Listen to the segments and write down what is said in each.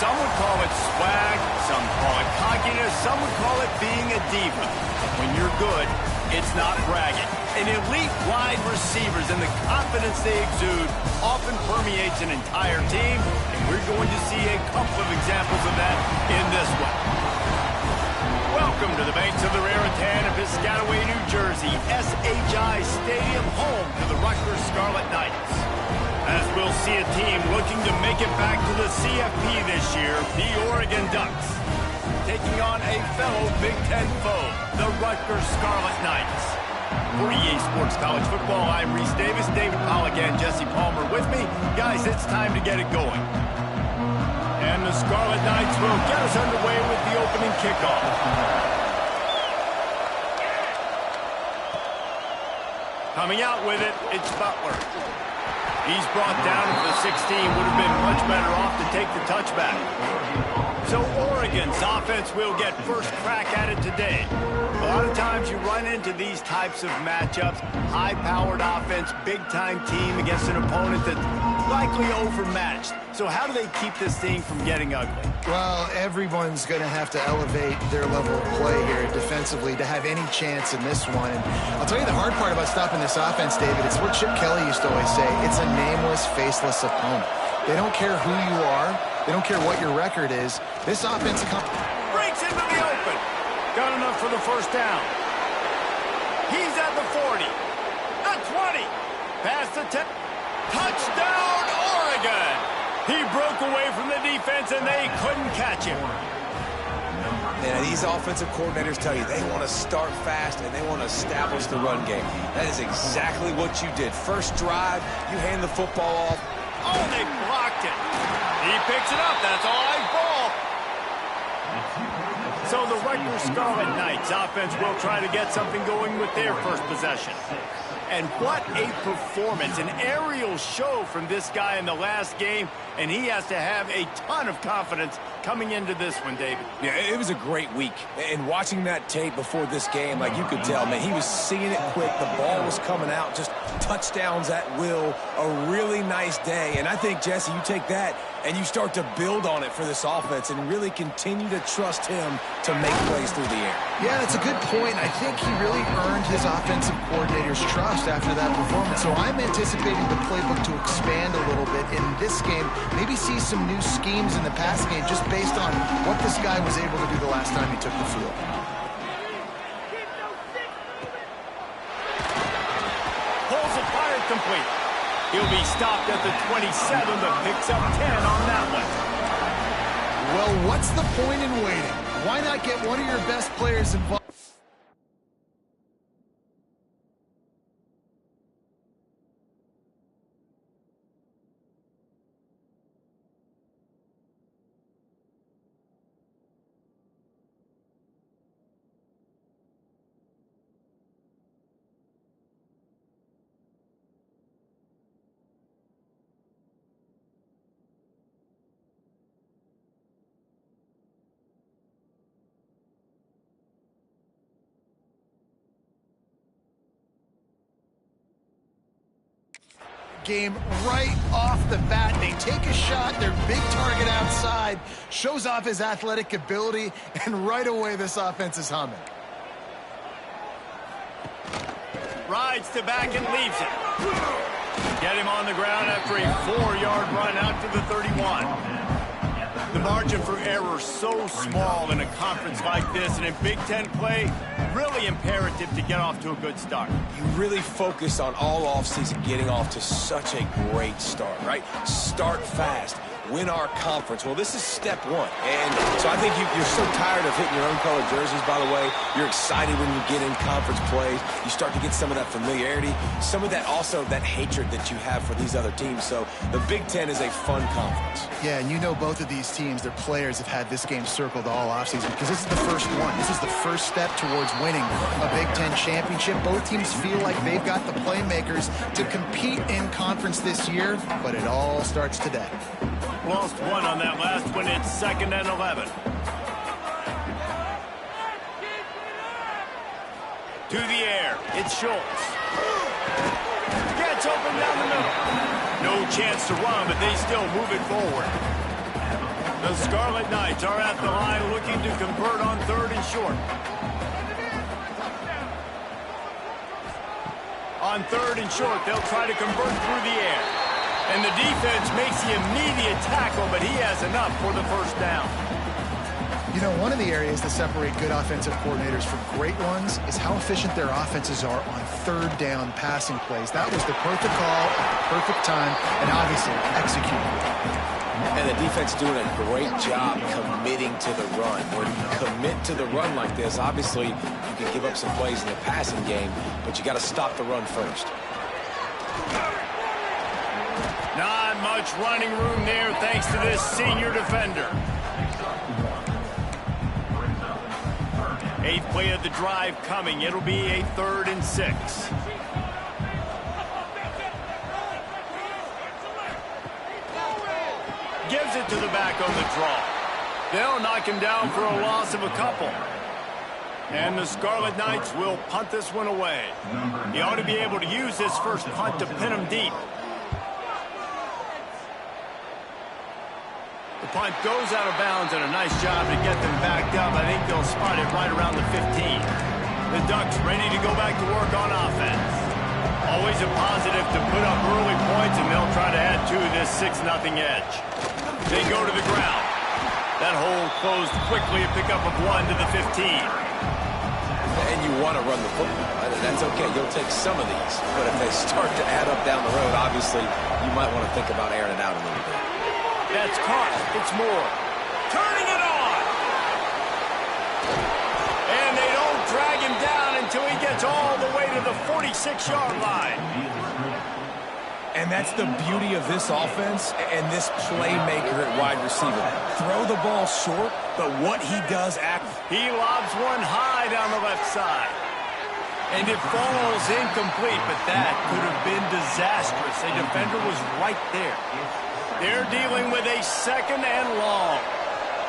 Some would call it swag, some call it cockiness, some would call it being a diva. But when you're good, it's not bragging. An elite wide receivers and the confidence they exude often permeates an entire team, and we're going to see a couple of examples of that in this one. Welcome to the banks of the Raritan of Piscataway, New Jersey, SHI Stadium, home to the Rutgers Scarlet Knights. As we'll see a team looking to make it back to the CFP this year, the Oregon Ducks, taking on a fellow Big Ten foe, the Rutgers Scarlet Knights. For EA Sports College Football, I'm Reese Davis, David Pollack, and Jesse Palmer with me. Guys, it's time to get it going. And the Scarlet Knights will get us underway with the opening kickoff. Coming out with it, it's Butler. He's brought down to the 16, would have been much better off to take the touchback. So Oregon's offense will get first crack at it today. A lot of times you run into these types of matchups, high-powered offense, big-time team against an opponent that's likely overmatched. So how do they keep this thing from getting ugly? Well, everyone's going to have to elevate their level of play here defensively to have any chance in this one. And I'll tell you the hard part about stopping this offense, David, it's what Chip Kelly used to always say. It's a nameless, faceless opponent. They don't care who you are. They don't care what your record is. This offense breaks into the open. Got enough for the first down. He's at the 40. The 20. Past the 10. Touchdown, Oregon. He broke away from the defense, and they couldn't catch him. Yeah, these offensive coordinators tell you they want to start fast and they want to establish the run game. That is exactly what you did. First drive, you hand the football off. Oh, they blocked it. He picks it up. That's all right ball. So the Rutgers Scarlet Knights offense will try to get something going with their first possession. And what a performance, an aerial show from this guy in the last game, and he has to have a ton of confidence coming into this one, David. Yeah, it was a great week. And watching that tape before this game, like you could tell, man, he was seeing it quick. The ball was coming out, just touchdowns at will. A really nice day. And I think, Jesse, you take that and you start to build on it for this offense and really continue to trust him to make plays through the air. Yeah, that's a good point. I think he really earned his offensive coordinator's trust after that performance. So I'm anticipating the playbook to expand a little bit in this game. Maybe see some new schemes in the passing game just based on what this guy was able to do the last time he took the field. Pulls it, fired complete. He'll be stopped at the 27, but picks up 10 on that one. Well, what's the point in waiting? Why not get one of your best players involved? Game right off the bat. They take a shot, their big target outside, shows off his athletic ability, and right away this offense is humming. Rides to back and leaves it. Get him on the ground after a 4-yard run out to the 31. The margin for error so small in a conference like this, and in Big Ten play, really imperative to get off to a good start. You really focus on all offseason getting off to such a great start, right? Start fast. Win our conference. Well, this is step one. And so I think you're so tired of hitting your own colored jerseys, by the way. You're excited when you get in conference plays. You start to get some of that familiarity, some of that also that hatred that you have for these other teams. So the Big Ten is a fun conference. Yeah, and you know both of these teams, their players have had this game circled all offseason because this is the first one. This is the first step towards winning a Big Ten championship. Both teams feel like they've got the playmakers to compete in conference this year, but it all starts today. Lost one on that last one. It's 2nd and 11. To the air. It's Schultz. Gets open down the middle. No chance to run, but they still move it forward. The Scarlet Knights are at the line looking to convert on 3rd and short. On 3rd and short, they'll try to convert through the air. And the defense makes the immediate tackle, but he has enough for the first down. You know, one of the areas that separate good offensive coordinators from great ones is how efficient their offenses are on 3rd down passing plays. That was the perfect call at the perfect time, and obviously executed. And the defense doing a great job committing to the run. When you commit to the run like this, obviously you can give up some plays in the passing game, but you got to stop the run first. Not much running room there thanks to this senior defender. 8th play of the drive coming. It'll be a 3rd and 6. Gives it to the back on the draw. They'll knock him down for a loss of a couple. And the Scarlet Knights will punt this one away. He ought to be able to use this first punt to pin him deep. The punt goes out of bounds, and a nice job to get them backed up. I think they'll spot it right around the 15. The Ducks ready to go back to work on offense. Always a positive to put up early points, and they'll try to add to this 6-0 edge. They go to the ground. That hole closed quickly, a pickup of 1 to the 15. And you want to run the football. That's okay. You'll take some of these. But if they start to add up down the road, obviously, you might want to think about airing it out a little bit. That's caught. It's Moore. Turning it on. And they don't drag him down until he gets all the way to the 46-yard line. And that's the beauty of this offense and this playmaker at wide receiver. Throw the ball short, but what he does after. He lobs one high down the left side. And it falls incomplete, but that could have been disastrous. A defender was right there. They're dealing with a 2nd and long.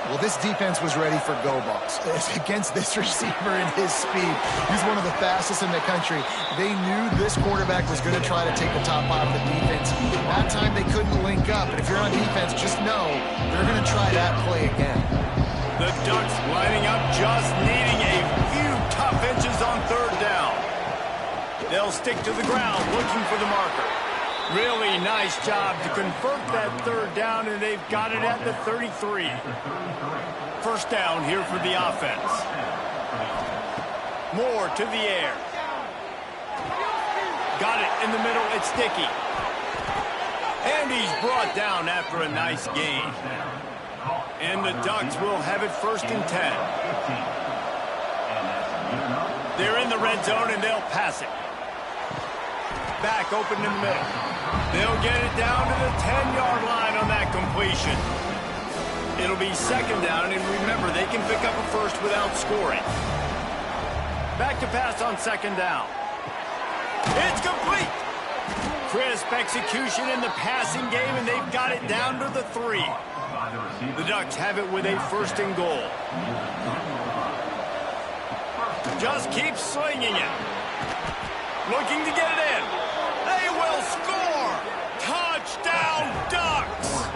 Well, this defense was ready for go balls. Against this receiver and his speed, he's one of the fastest in the country. They knew this quarterback was going to try to take the top off the defense. That time they couldn't link up, and if you're on defense, just know they're going to try that play again. The Ducks lining up, just needing a few tough inches on 3rd down. They'll stick to the ground, looking for the marker. Really nice job to convert that 3rd down, and they've got it at the 33. First down here for the offense. Moore to the air. Got it in the middle. It's Dickey. And he's brought down after a nice gain. And the Ducks will have it 1st and 10. They're in the red zone, and they'll pass it. Back open in the middle. They'll get it down to the 10-yard line on that completion. It'll be 2nd down, and remember, they can pick up a first without scoring. Back to pass on 2nd down. It's complete. Crisp execution in the passing game, and they've got it down to the 3. The Ducks have it with a 1st and goal. Just keep slinging it. Looking to get it in. They will score! Touchdown, Ducks!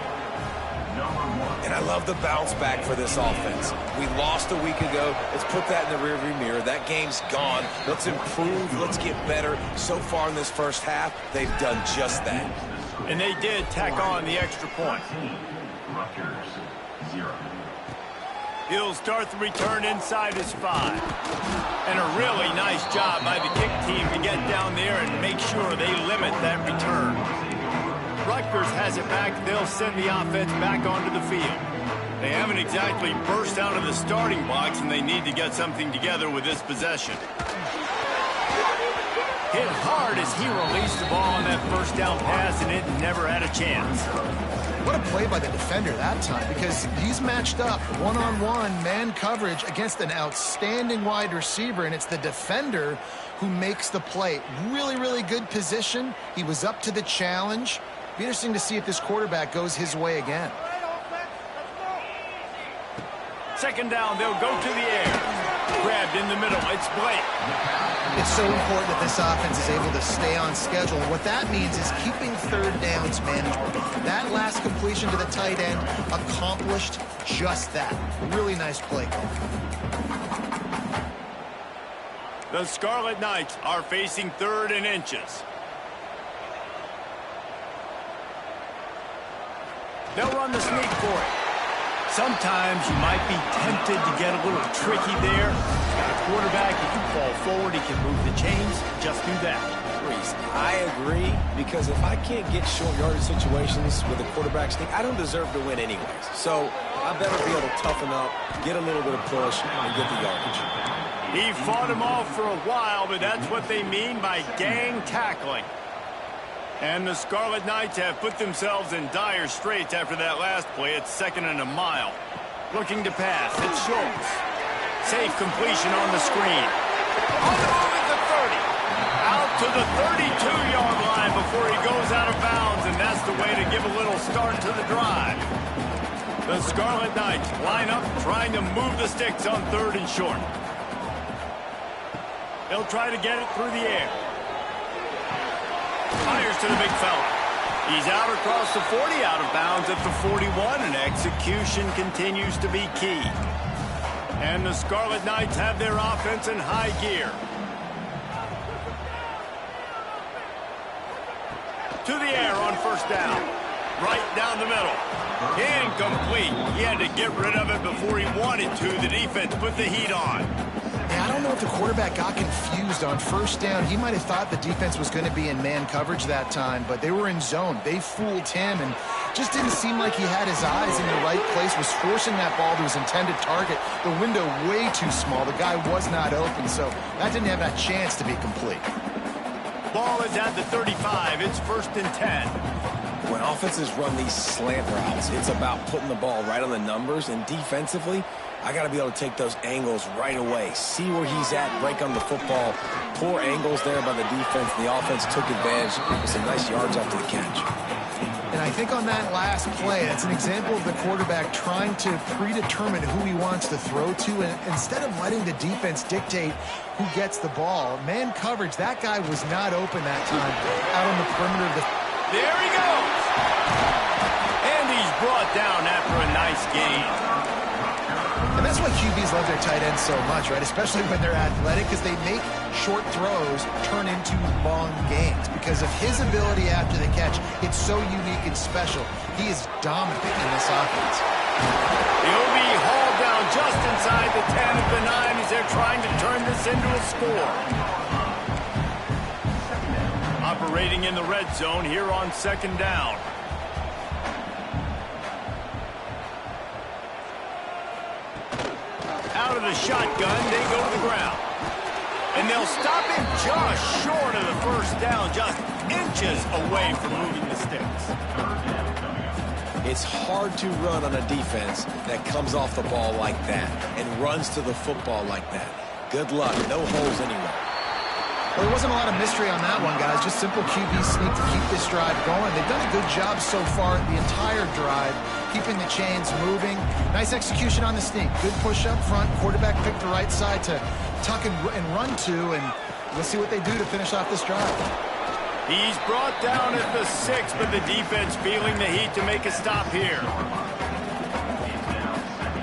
And I love the bounce back for this offense. We lost a week ago. Let's put that in the rearview mirror. That game's gone. Let's improve. Let's get better. So far in this first half, they've done just that. And they did tack on the extra point. Rutgers, 0. He'll start the return inside his 5. And a really nice job by the kick team to get down there and make sure they limit that return. Rutgers has it back. They'll send the offense back onto the field. They haven't exactly burst out of the starting box, and they need to get something together with this possession. Hit hard as he released the ball on that 1st down pass, and it never had a chance. What a play by the defender that time, because he's matched up one-on-one man coverage against an outstanding wide receiver, and it's the defender who makes the play. Really, really good position. He was up to the challenge. Be interesting to see if this quarterback goes his way again. 2nd down, they'll go to the air. Grabbed in the middle, it's Blake. It's so important that this offense is able to stay on schedule. And what that means is keeping 3rd down sequence management. That last completion to the tight end accomplished just that. Really nice play call. The Scarlet Knights are facing 3rd and inches. They'll run the sneak for it. Sometimes you might be tempted to get a little tricky there. Got a quarterback, he can fall forward, he can move the chains. Just do that. Reese, I agree, because if I can't get short yardage situations with a quarterback sneak, I don't deserve to win anyways. So I better be able to toughen up, get a little bit of push, and get the yardage. He fought him off for a while, but that's what they mean by gang tackling. And the Scarlet Knights have put themselves in dire straits after that last play. It's 2nd and a mile. Looking to pass. It's Schultz. Safe completion on the screen. On the move at the 30. Out to the 32-yard line before he goes out of bounds, and that's the way to give a little start to the drive. The Scarlet Knights line up trying to move the sticks on 3rd and short. They'll try to get it through the air. Fires to the big fella. He's out across the 40, out of bounds at the 41, and execution continues to be key. And the Scarlet Knights have their offense in high gear. To the air on 1st down. Right down the middle. Incomplete. He had to get rid of it before he wanted to. The defense put the heat on. Yeah, I don't know if the quarterback got confused on 1st down. He might have thought the defense was going to be in man coverage that time, but they were in zone. They fooled him and just didn't seem like he had his eyes in the right place, was forcing that ball to his intended target. The window way too small. The guy was not open, so that didn't have that chance to be complete. Ball is at the 35. It's 1st and 10. When offenses run these slant routes, it's about putting the ball right on the numbers, and defensively, I got to be able to take those angles right away. See where he's at, break on the football. Poor angles there by the defense. The offense took advantage with some nice yards after the catch. And I think on that last play, it's an example of the quarterback trying to predetermine who he wants to throw to, and instead of letting the defense dictate who gets the ball. Man coverage, that guy was not open that time out on the perimeter of the... There he goes! And he's brought down after a nice gain. And that's why QBs love their tight ends so much, right? Especially when they're athletic, because they make short throws turn into long gains. Because of his ability after the catch, it's so unique and special. He is dominant in this offense. He'll be hauled down just inside the 10 of the 9 as they're trying to turn this into a score. Operating in the red zone here on 2nd down. Out of the shotgun, they go to the ground. And they'll stop him just short of the 1st down, just inches away from moving the sticks. It's hard to run on a defense that comes off the ball like that and runs to the football like that. Good luck. No holes anywhere. Well, there wasn't a lot of mystery on that one, guys. Just simple QB sneak to keep this drive going. They've done a good job so far the entire drive, keeping the chains moving. Nice execution on the sneak. Good push up front. Quarterback picked the right side to tuck and run to, and we'll see what they do to finish off this drive. He's brought down at the 6, but the defense feeling the heat to make a stop here.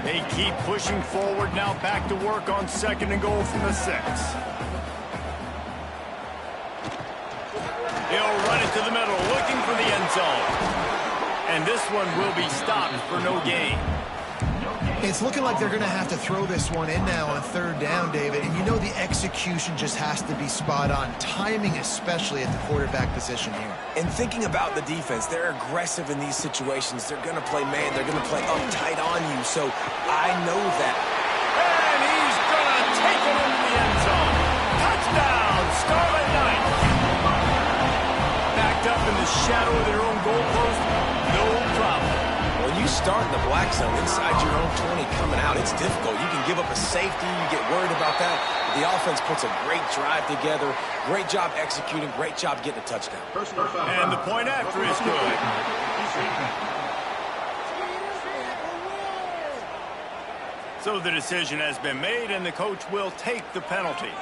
They keep pushing forward, now back to work on 2nd and goal from the 6. He'll run it to the middle, looking for the end zone. And this one will be stopped for no gain. It's looking like they're going to have to throw this one in now on 3rd down, David. And you know the execution just has to be spot on. Timing especially at the quarterback position here. And thinking about the defense, they're aggressive in these situations. They're going to play man. They're going to play up tight on you. So I know that. And he's going to take it into the end zone. Touchdown, Scarlet Knights. Backed up in the shadow of their own goalpost, no problem. When you start in the black zone inside your own 20 coming out, it's difficult. You can give up a safety. You get worried about that. But the offense puts a great drive together. Great job executing. Great job getting a touchdown. And the point after is good. So the decision has been made, and the coach will take the penalty.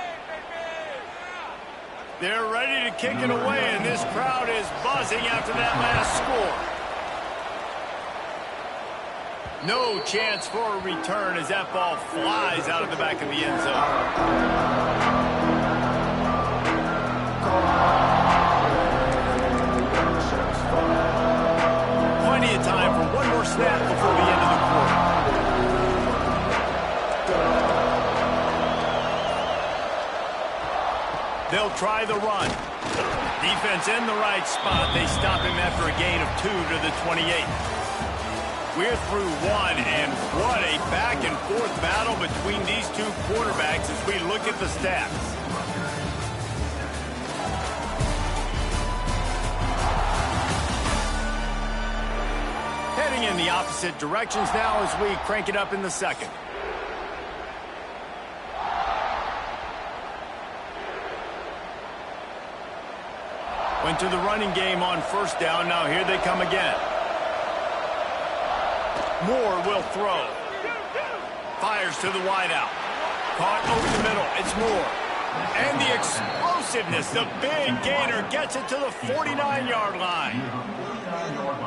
They're ready to kick it away, and this crowd is buzzing after that last score. No chance for a return as that ball flies out of the back of the end zone. Plenty of time for one more snap before the end of the quarter. They'll try the run. Defense in the right spot. They stop him after a gain of 2 to the 28. We're through one, and what a back-and-forth battle between these two quarterbacks as we look at the stats. Heading in the opposite directions now as we crank it up in the second. Went to the running game on first down. Now here they come again. Moore will throw. Fires to the wideout. Caught over the middle. It's Moore. And the explosiveness, the big gainer gets it to the 49-yard line.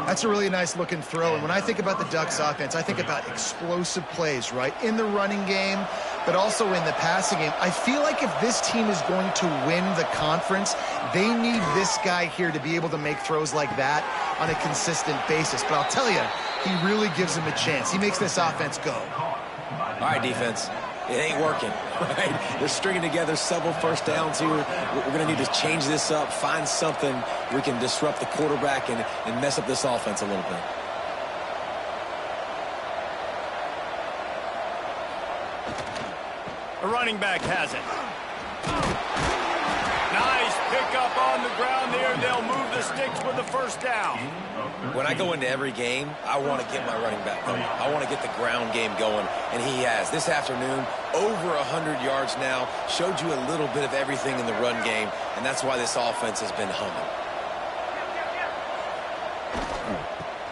That's a really nice looking throw. And when I think about the Ducks offense, I think about explosive plays, right? In the running game, but also in the passing game. I feel like if this team is going to win the conference, they need this guy here to be able to make throws like that on a consistent basis. But I'll tell you, he really gives them a chance. He makes this offense go. All right, defense. It ain't working, right? They're stringing together several first downs here. We're going to need to change this up, find something we can disrupt the quarterback and mess up this offense a little bit. A running back has it. Nice pickup on the ground there. They'll move the sticks with the first down. When I go into every game, I want to get my running back going. I want to get the ground game going, and he has. This afternoon, over 100 yards now, showed you a little bit of everything in the run game, and that's why this offense has been humming.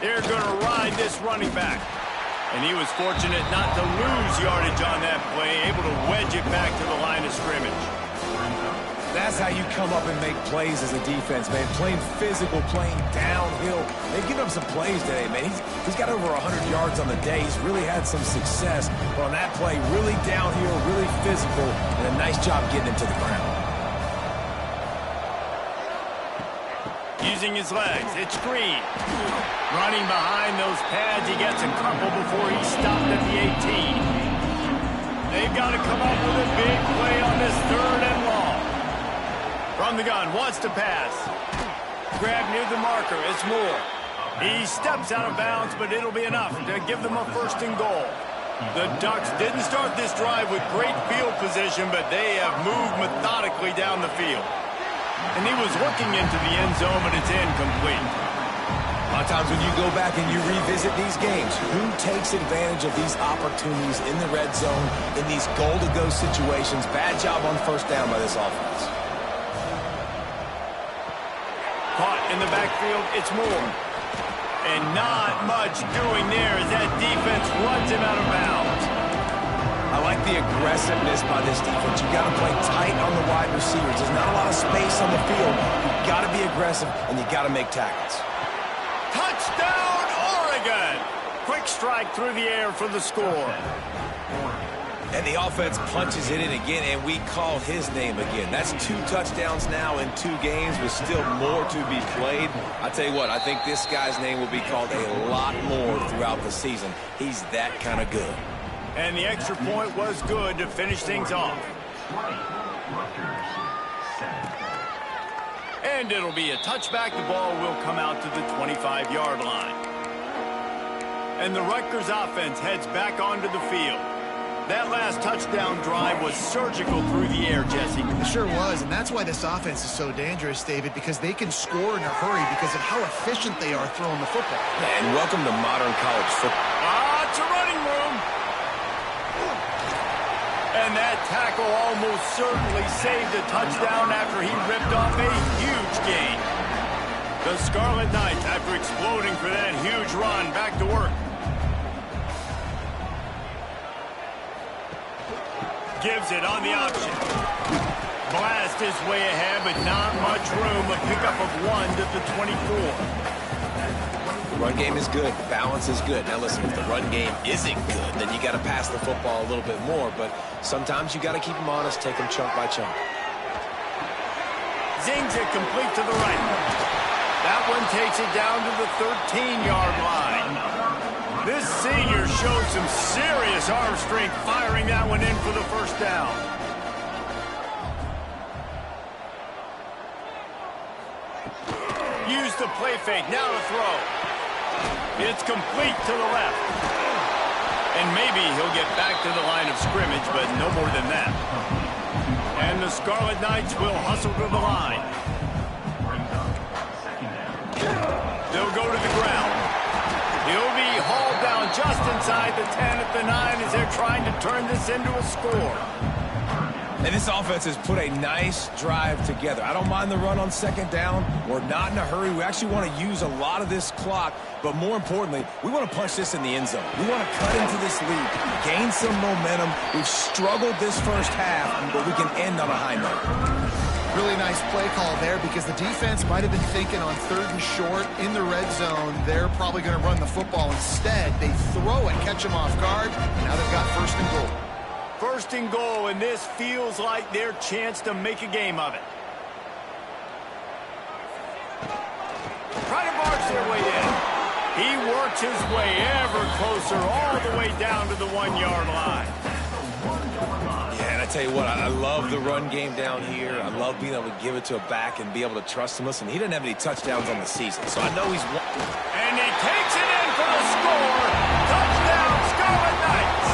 They're going to ride this running back. And he was fortunate not to lose yardage on that play, able to wedge it back to the line of scrimmage. That's how you come up and make plays as a defense, man. Playing physical, playing downhill. They've given up some plays today, man. He's got over 100 yards on the day. He's really had some success. But on that play, really downhill, really physical, and a nice job getting him to the ground. Using his legs, it's Green. Running behind those pads, he gets a couple before he stopped at the 18. They've got to come up with a big play on this 3rd and long. From the gun, wants to pass. Grab near the marker, it's Moore. He steps out of bounds, but it'll be enough to give them a 1st and goal. The Ducks didn't start this drive with great field position, but they have moved methodically down the field. And he was looking into the end zone, but it's incomplete. A lot of times when you go back and you revisit these games, who takes advantage of these opportunities in the red zone, in these goal-to-go situations? Bad job on first down by this offense. Caught in the backfield, it's Moore. And not much doing there as that defense runs him out of bounds. I like the aggressiveness by this defense. You've got to play tight on the wide receivers. There's not a lot of space on the field. You've got to be aggressive, and you've got to make tackles. Touchdown, Oregon! Quick strike through the air for the score. And the offense punches it in again, and we call his name again. That's 2 touchdowns now in 2 games with still more to be played. I tell you what, I think this guy's name will be called a lot more throughout the season. He's that kind of good. And the extra point was good to finish things off. Rutgers 7. And it'll be a touchback. The ball will come out to the 25-yard line. And the Rutgers offense heads back onto the field. That last touchdown drive was surgical through the air, Jesse. It sure was, and that's why this offense is so dangerous, David, because they can score in a hurry because of how efficient they are throwing the football. And welcome to modern college football. It's a running room. And that tackle almost certainly saved a touchdown after he ripped off a huge gain. The Scarlet Knights, after exploding for that huge run, back to work. Gives it on the option. Blast his way ahead, but not much room. A pickup of 1 to the 24. The run game is good. Balance is good. Now listen, if the run game isn't good, then you got to pass the football a little bit more. But sometimes you got to keep them honest, take them chunk by chunk. Zings it complete to the right. That one takes it down to the 13-yard line. This senior showed some serious arm strength firing that one in for the first down. Use the play fake. Now to throw. It's complete to the left. And maybe he'll get back to the line of scrimmage, but no more than that. And the Scarlet Knights will hustle to the line. They'll go to the ground. He'll be hauled down just inside the 10 at the 9 as they're trying to turn this into a score. And this offense has put a nice drive together. I don't mind the run on second down. We're not in a hurry. We actually want to use a lot of this clock, but more importantly, we want to punch this in the end zone. We want to cut into this lead, gain some momentum. We've struggled this first half, but we can end on a high note. Really nice play call there because the defense might have been thinking on 3rd and short in the red zone. They're probably going to run the football. Instead, they throw it, catch them off guard, and now they've got 1st and goal. 1st and goal, and this feels like their chance to make a game of it. Try to march their way in. He works his way ever closer all the way down to the 1-yard line. Yeah, and I tell you what, I love the run game down here. I love being able to give it to a back and be able to trust him. Listen, he didn't have any touchdowns on the season, so I know he's... And he takes it in for the score. Touchdown, Scarlet Knights.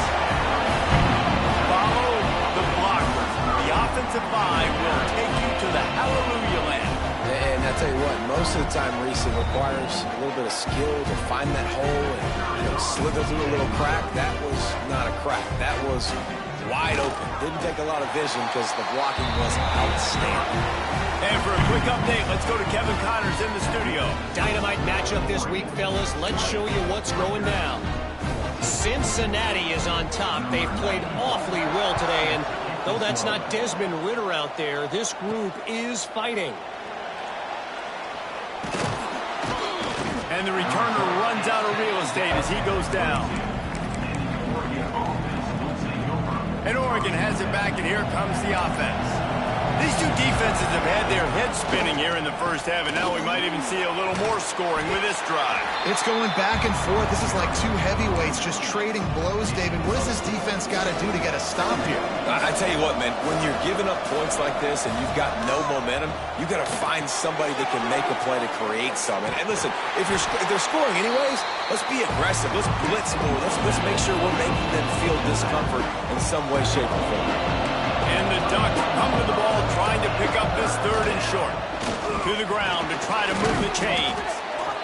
Follow the blocker. The offensive line will take you to the hallelujah land. And I tell you what, most of the time, Reese, it requires a little bit of skill to find that hole and slither through a little crack. That was not a crack. That was wide open. Didn't take a lot of vision because the blocking was outstanding. And for a quick update, let's go to Kevin Connors in the studio. Dynamite matchup this week, fellas. Let's show you what's going down. Cincinnati is on top. They've played awfully well today, and though that's not Desmond Ridder out there, this group is fighting. And the returner runs out of real estate as he goes down. And Oregon has it back, and here comes the offense. These two defenses have had their heads spinning here in the first half, and now we might even see a little more scoring with this drive. It's going back and forth. This is like two heavyweights just trading blows, David. What does this defense got to do to get a stop here? I tell you what, man, when you're giving up points like this and you've got no momentum, you got to find somebody that can make a play to create some. And listen, if they're scoring anyways, let's be aggressive. Let's blitz more. Let's make sure we're making them feel discomfort in some way, shape, or form. And the Ducks come to the ball trying to pick up this 3rd and short. To the ground to try to move the chains.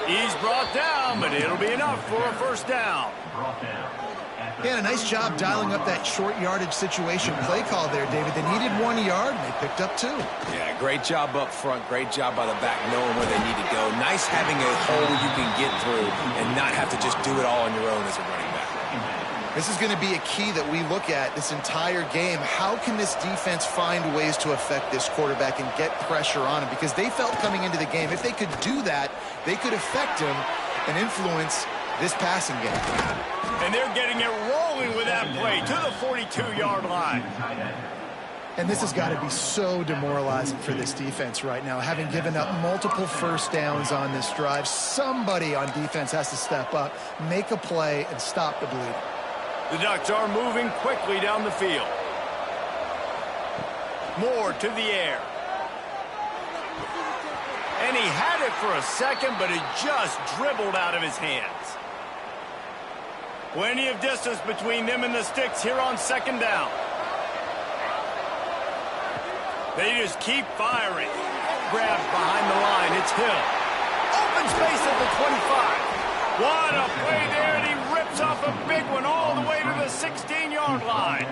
He's brought down, but it'll be enough for a first down. He had a nice job dialing up that short yardage situation play call there, David. They needed 1 yard, and they picked up 2. Yeah, great job up front. Great job by the back knowing where they need to go. Nice having a hole you can get through and not have to just do it all on your own as a running back. This is going to be a key that we look at this entire game. How can this defense find ways to affect this quarterback and get pressure on him? Because they felt coming into the game, if they could do that, they could affect him and influence this passing game. And they're getting it rolling with that play to the 42-yard line. And this has got to be so demoralizing for this defense right now. Having given up multiple first downs on this drive, somebody on defense has to step up, make a play, and stop the bleeding. The Ducks are moving quickly down the field. Moore to the air. And he had it for a second, but it just dribbled out of his hands. Plenty of distance between them and the sticks here on 2nd down. They just keep firing. Grab behind the line. It's Hill. Open space at the 25. What a play there, and he rips off a big one all the way to the 16-yard line.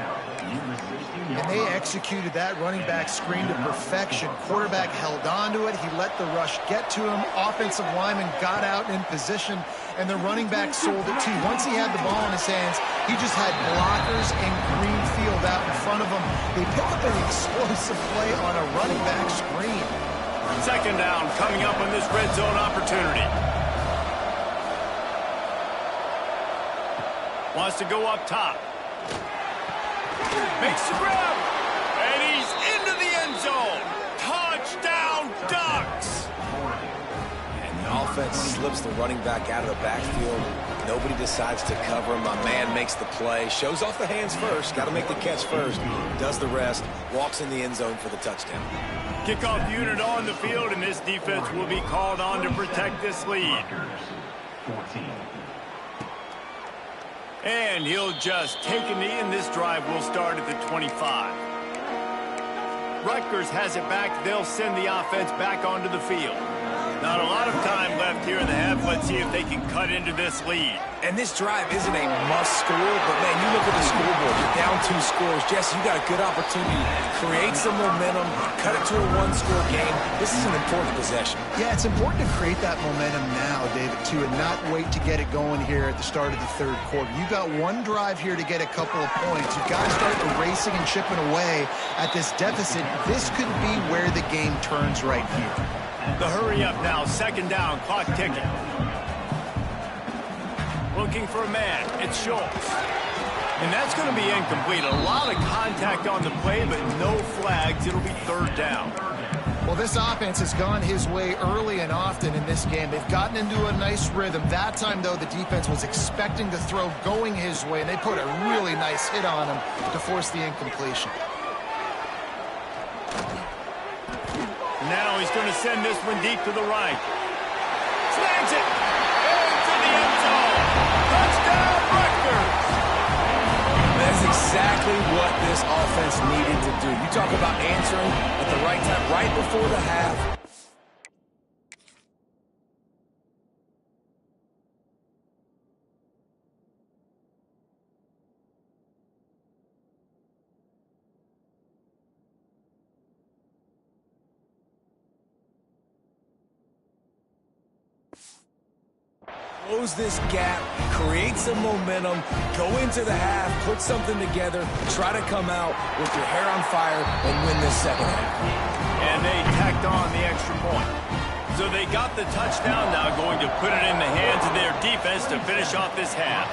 and they executed that running back screen to perfection. Quarterback held on to it. He let the rush get to him. Offensive lineman got out in position, and the running back sold it too. Once he had the ball in his hands, he just had blockers and green field out in front of him. They pick up an explosive play on a running back screen. Second down coming up on this red zone opportunity. Wants to go up top. Makes the grab. And he's into the end zone. Touchdown, Ducks. And the offense slips the running back out of the backfield. Nobody decides to cover him. My man makes the play. Shows off the hands first. Got to make the catch first. Does the rest. Walks in the end zone for the touchdown. Kickoff unit on the field, and this defense will be called on to protect this lead. 14. And he'll just take a knee, and this drive will start at the 25. Rutgers has it back. They'll send the offense back onto the field. Not a lot of time left here in the half. Let's see if they can cut into this lead. And this drive isn't a must score, but, man, you look at the scoreboard. You're down 2 scores. Jesse, you got a good opportunity to create some momentum, cut it to a 1-score game. This is an important possession. Yeah, it's important to create that momentum now, David, too, and not wait to get it going here at the start of the third quarter. You've got one drive here to get a couple of points. You've got to start erasing and chipping away at this deficit. This could be where the game turns right here. The hurry up now, second down, clock ticking. Looking for a man, it's Schultz. And that's going to be incomplete. A lot of contact on the play, but no flags. It'll be third down. Well, this offense has gone his way early and often in this game. They've gotten into a nice rhythm. That time, though, the defense was expecting the throw going his way, and they put a really nice hit on him to force the incompletion. Now he's going to send this one deep to the right. Snags it! Into the end zone! Touchdown, Rutgers! That's exactly what this offense needed to do. You talk about answering at the right time, right before the half. Close this gap, create some momentum, go into the half, put something together, try to come out with your hair on fire and win this second half. And they tacked on the extra point. So they got the touchdown, now going to put it in the hands of their defense to finish off this half.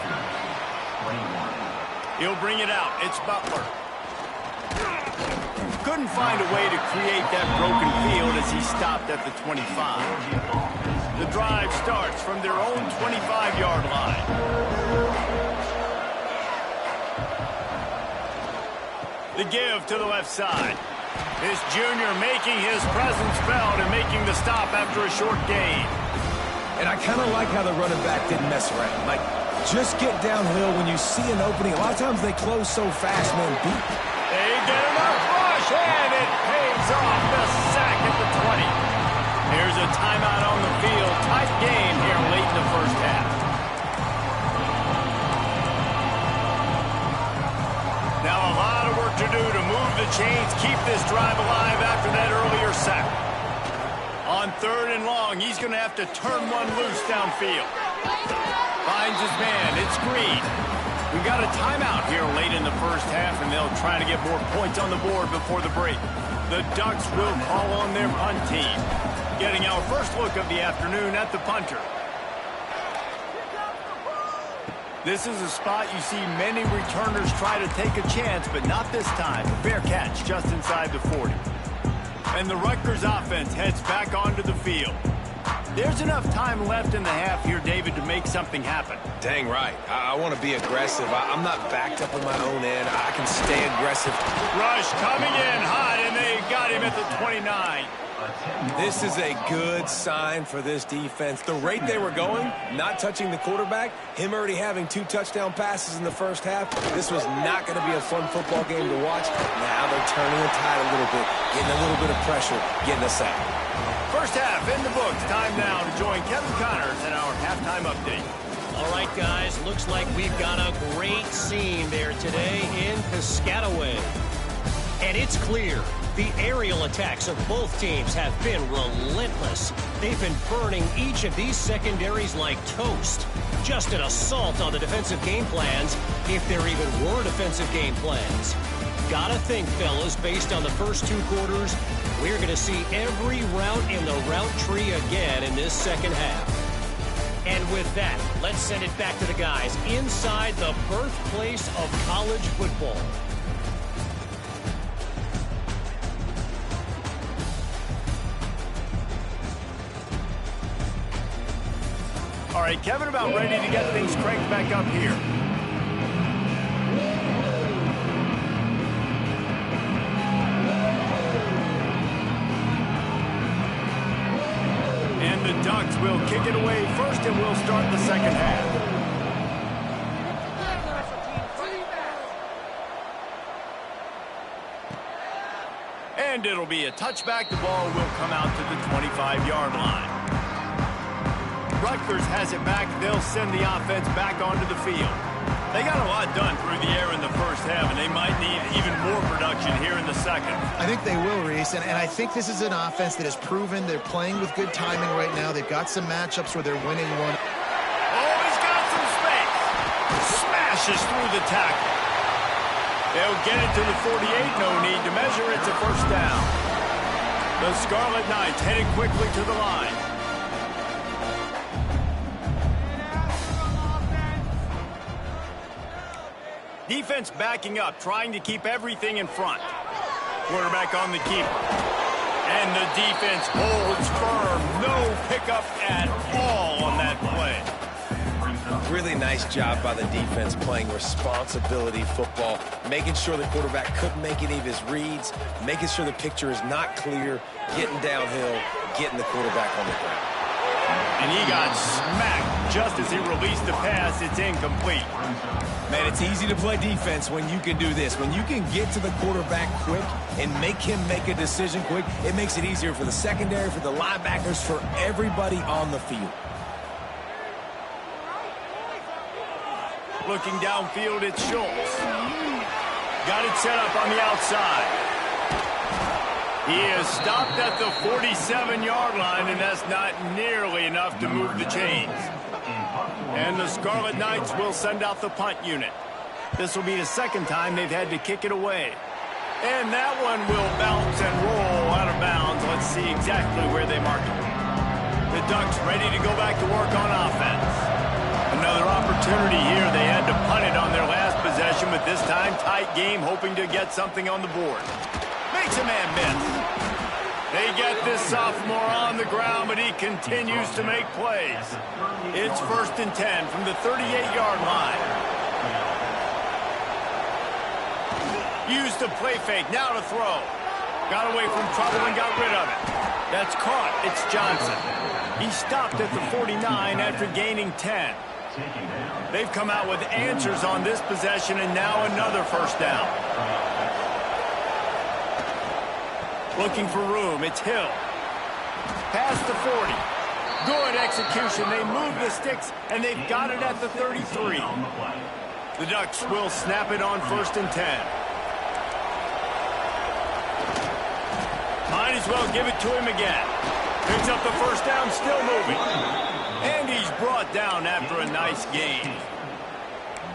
He'll bring it out. It's Butler. Couldn't find a way to create that broken field as he stopped at the 25. The drive starts from their own 25-yard line. The give to the left side. This junior making his presence felt and making the stop after a short gain. And I kind of like how the running back didn't mess around. Like, just get downhill when you see an opening. A lot of times they close so fast, man. They get enough rush, and it pays off. The sack at the 20. Here's a timeout on the field. Tight game here late in the first half. Now a lot of work to do to move the chains, keep this drive alive after that earlier sack. On third and long, he's going to have to turn one loose downfield. Finds his man. It's Green. We got a timeout here late in the first half, and they'll try to get more points on the board before the break. The Ducks will call on their punt team. Getting our first look of the afternoon at the punter. This is a spot you see many returners try to take a chance, but not this time. A fair catch just inside the 40. And the Rutgers offense heads back onto the field. There's enough time left in the half here, David, to make something happen. Dang right. I want to be aggressive. I'm not backed up in my own end. I can stay aggressive. Rush coming in hot, and they got him at the 29. This is a good sign for this defense. The rate they were going, not touching the quarterback, him already having 2 touchdown passes in the first half, this was not going to be a fun football game to watch. Now they're turning the tide a little bit, getting a little bit of pressure, getting a sack. First half in the books. Time now to join Kevin Connors in our halftime update. All right, guys, looks like we've got a great scene there today in Piscataway. And it's clear the aerial attacks of both teams have been relentless. They've been burning each of these secondaries like toast. Just an assault on the defensive game plans, if there even were defensive game plans. Gotta think, fellas, based on the first 2 quarters, we're going to see every route in the route tree again in this second half. And with that, let's send it back to the guys inside the birthplace of college football. All right, Kevin, about ready to get things cranked back up here. And the Ducks will kick it away first, and we'll start the second half. And it'll be a touchback. The ball will come out to the 25-yard line. Rutgers has it back. They'll send the offense back onto the field. They got a lot done through the air in the first half, and they might need even more production here in the second. I think they will, Reese, and I think this is an offense that has proven they're playing with good timing right now. They've got some matchups where they're winning one. Oh, he's got some space. Smashes through the tackle. They'll get it to the 48. No need to measure. It's a first down. The Scarlet Knights headed quickly to the line. Defense backing up, trying to keep everything in front. Quarterback on the keeper. And the defense holds firm. No pickup at all on that play. Really nice job by the defense playing responsibility football, making sure the quarterback couldn't make any of his reads, making sure the picture is not clear, getting downhill, getting the quarterback on the ground. And he got smacked just as he released the pass. It's incomplete. Man, it's easy to play defense when you can do this. When you can get to the quarterback quick and make him make a decision quick, it makes it easier for the secondary, for the linebackers, for everybody on the field. Looking downfield, it's Schultz. Got it set up on the outside. He is stopped at the 47-yard line, and that's not nearly enough to move the chains. And the Scarlet Knights will send out the punt unit. This will be the second time they've had to kick it away. And that one will bounce and roll out of bounds. Let's see exactly where they mark it. The Ducks ready to go back to work on offense. Another opportunity here. They had to punt it on their last possession, but this time tight game, hoping to get something on the board. Makes a man miss. They get this sophomore on the ground, but he continues to make plays. It's 1st and 10 from the 38-yard line. Used the play fake, now to throw. Got away from trouble and got rid of it. That's caught. It's Johnson. He stopped at the 49 after gaining 10. They've come out with answers on this possession, and now another first down. Looking for room. It's Hill. Past the 40. Good execution. They move the sticks, and they've got it at the 33. The Ducks will snap it on 1st and 10. Might as well give it to him again. Picks up the first down, still moving. And he's brought down after a nice gain.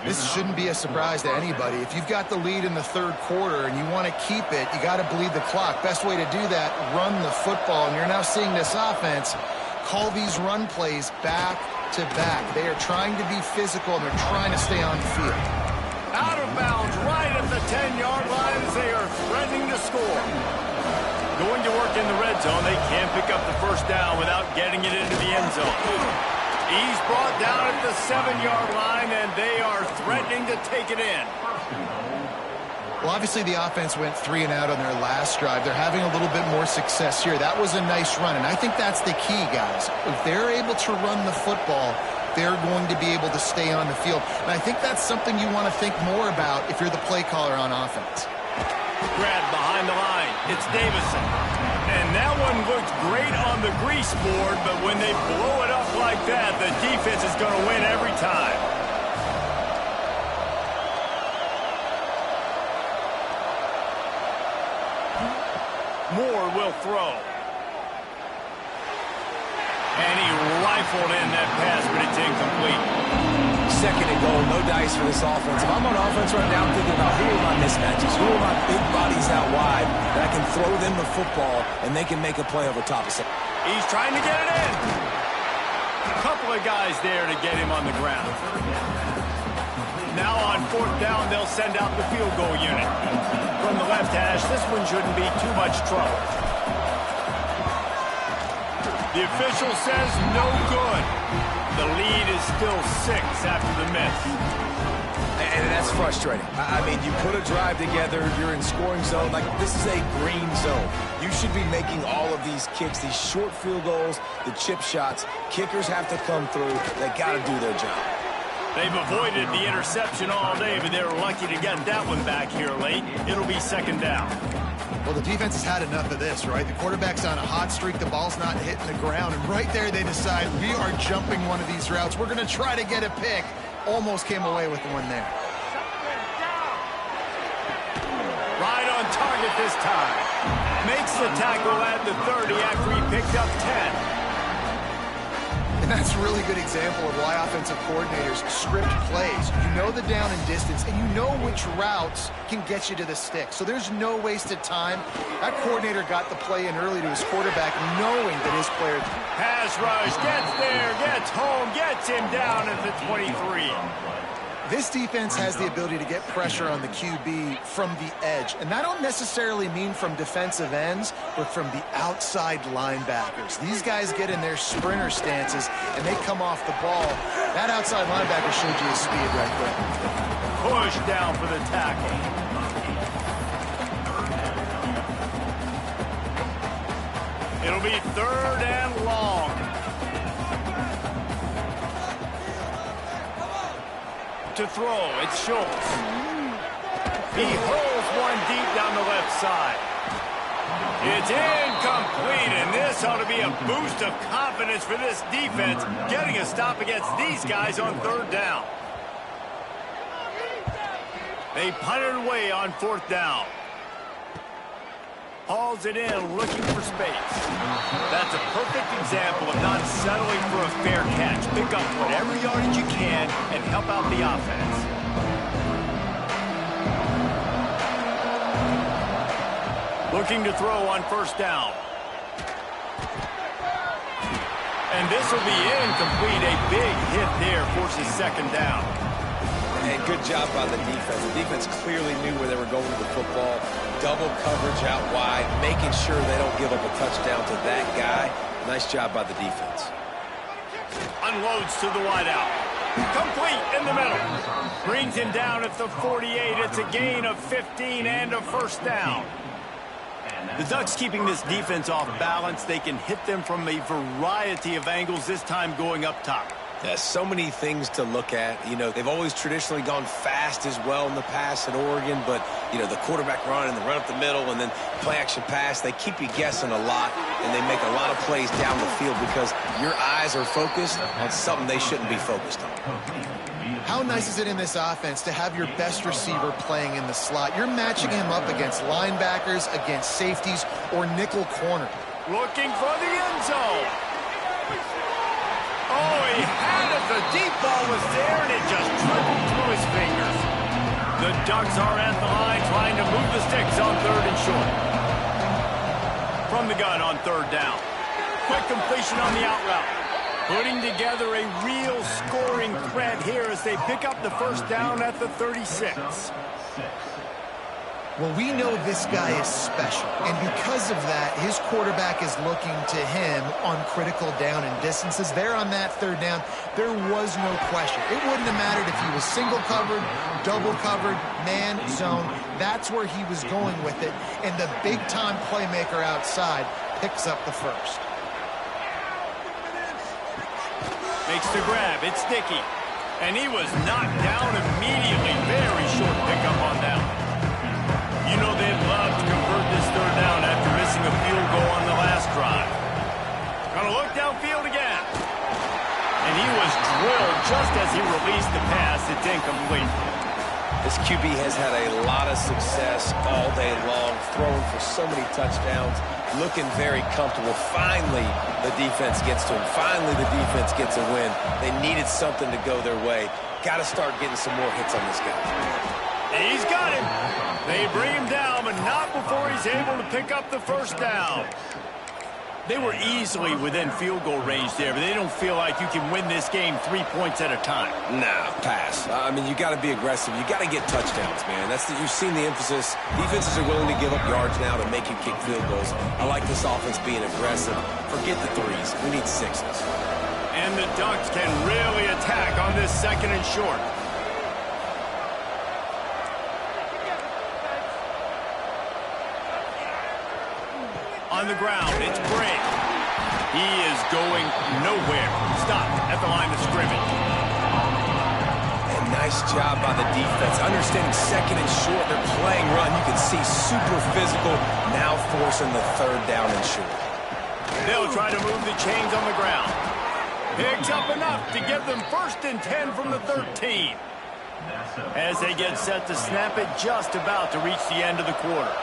This shouldn't be a surprise to anybody. If you've got the lead in the 3rd quarter and you want to keep it, you got to bleed the clock. Best way to do that, run the football. And you're now seeing this offense call these run plays back to back. They are trying to be physical, and they're trying to stay on the field. Out of bounds right at the 10-yard line as they are threatening to score. Going to work in the red zone. They can't pick up the first down without getting it into the end zone. He's brought down at the 7-yard line, and they are threatening to take it in. Well, obviously the offense went 3 and out on their last drive. They're having a little bit more success here. That was a nice run, and I think that's the key, guys. If they're able to run the football, they're going to be able to stay on the field. And I think that's something you want to think more about if you're the play caller on offense. Grab behind the line. It's Davison. And that one looked great on the grease board, but when they blow it up like that, the defense is going to win every time. Moore will throw. And he rifled in that pass, but it's incomplete. Second and goal, no dice for this offense. If I'm on offense right now, I'm thinking about who are my mismatches, who are my big bodies out wide that I can throw them the football and they can make a play over top of something. He's trying to get it in. A couple of guys there to get him on the ground. Now on fourth down, they'll send out the field goal unit. From the left hash, this one shouldn't be too much trouble. The official says no good. The lead is still 6 after the miss. And that's frustrating. I mean, you put a drive together, you're in scoring zone. Like, this is a green zone. You should be making all of these kicks, these short field goals, the chip shots. Kickers have to come through. They got to do their job. They've avoided the interception all day, but they were lucky to get that one back here late. It'll be second down. Well, the defense has had enough of this, right? The quarterback's on a hot streak. The ball's not hitting the ground. And right there, they decide, we are jumping one of these routes. We're going to try to get a pick. Almost came away with the one there. Right on target this time. Makes the tackle at the 30 after he picked up 10. And that's a really good example of why offensive coordinators script plays. You know the down and distance, and you know which routes can get you to the stick. So there's no wasted time. That coordinator got the play in early to his quarterback, knowing that his player... Pass rush, gets there, gets home, gets him down at the 23. This defense has the ability to get pressure on the QB from the edge. And that don't necessarily mean from defensive ends, but from the outside linebackers. These guys get in their sprinter stances, and they come off the ball. That outside linebacker showed you his speed right there. Push down for the tackle. It'll be third and long. To throw, it's Schultz. He holds one deep down the left side. It's incomplete, and this ought to be a boost of confidence for this defense, getting a stop against these guys on third down. They punted away on fourth down. Hauls it in, looking for space. That's a perfect example of not settling for a fair catch. Pick up whatever yardage you can and help out the offense. Looking to throw on first down. And this will be incomplete. A big hit there forces second down. And good job by the defense. The defense clearly knew where they were going with the football. Double coverage out wide, making sure they don't give up a touchdown to that guy. Nice job by the defense. Unloads to the wideout. Complete in the middle. Brings him down at the 48. It's a gain of 15 and a first down. The Ducks keeping this defense off balance. They can hit them from a variety of angles, this time going up top. Yeah, so many things to look at. You know, they've always traditionally gone fast as well in the past at Oregon, but, you know, the quarterback run and the run up the middle and then play-action pass, they keep you guessing a lot, and they make a lot of plays down the field because your eyes are focused on something they shouldn't be focused on. How nice is it in this offense to have your best receiver playing in the slot? You're matching him up against linebackers, against safeties, or nickel corner. Looking for the end zone. Oh, he had it. The deep ball was there, and it just trickled through his fingers. The Ducks are at the line trying to move the sticks on third and short. From the gun on third down. Quick completion on the out route. Putting together a real scoring threat here as they pick up the first down at the 36. Well, we know this guy is special, and because of that, his quarterback is looking to him on critical down and distances. There on that third down, there was no question. It wouldn't have mattered if he was single covered, double covered, man, zone. That's where he was going with it, and the big-time playmaker outside picks up the first. Makes the grab. It's Dickey. And he was knocked down immediately. Very short pickup on that one. You know they'd love to convert this third down after missing a field goal on the last drive. Gonna look downfield again. And he was drilled just as he released the pass. It's incomplete. This QB has had a lot of success all day long, throwing for so many touchdowns, looking very comfortable. Finally, the defense gets to him. Finally, the defense gets a win. They needed something to go their way. Got to start getting some more hits on this guy. He's got him. They bring him down, but not before he's able to pick up the first down. They were easily within field goal range there, but they don't feel like you can win this game 3 points at a time. Nah, pass. I mean, you got to be aggressive. You got to get touchdowns, man. You've seen the emphasis. Defenses are willing to give up yards now to make you kick field goals. I like this offense being aggressive. Forget the threes. We need sixes. And the Ducks can really attack on this second and short. On the ground, it's Gray. He is going nowhere. Stopped at the line of scrimmage. And nice job by the defense. Understanding second and short, they're playing run. You can see super physical, now forcing the third down and short. They'll try to move the chains on the ground. Picks up enough to give them 1st and 10 from the 13. As they get set to snap it, just about to reach the end of the quarter.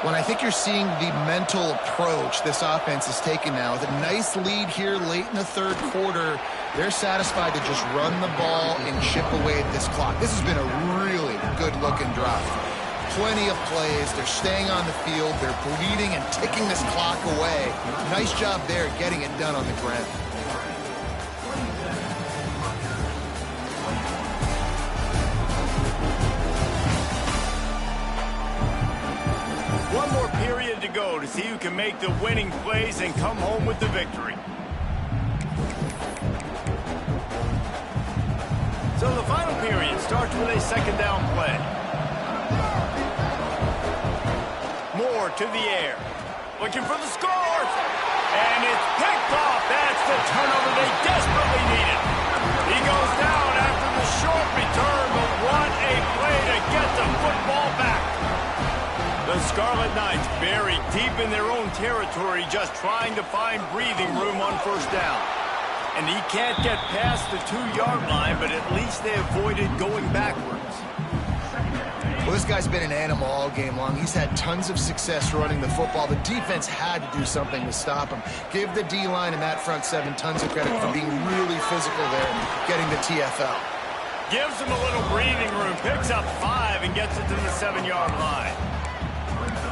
When I think you're seeing the mental approach this offense is taking now, with a nice lead here late in the third quarter, they're satisfied to just run the ball and chip away at this clock. This has been a really good-looking drive. Plenty of plays. They're staying on the field. They're bleeding and ticking this clock away. Nice job there getting it done on the ground. One more period to go to see who can make the winning plays and come home with the victory. So the final period starts with a second down play. Moore to the air. Looking for the score. And it's picked off. That's the turnover they desperately needed. He goes down after the short return, but what a play to get the football back. The Scarlet Knights buried deep in their own territory, just trying to find breathing room on first down. And he can't get past the 2-yard line, but at least they avoided going backwards. Well, this guy's been an animal all game long. He's had tons of success running the football. The defense had to do something to stop him. Give the D-line and that front seven tons of credit for being really physical there and getting the TFL. Gives him a little breathing room, picks up 5 and gets it to the 7-yard line.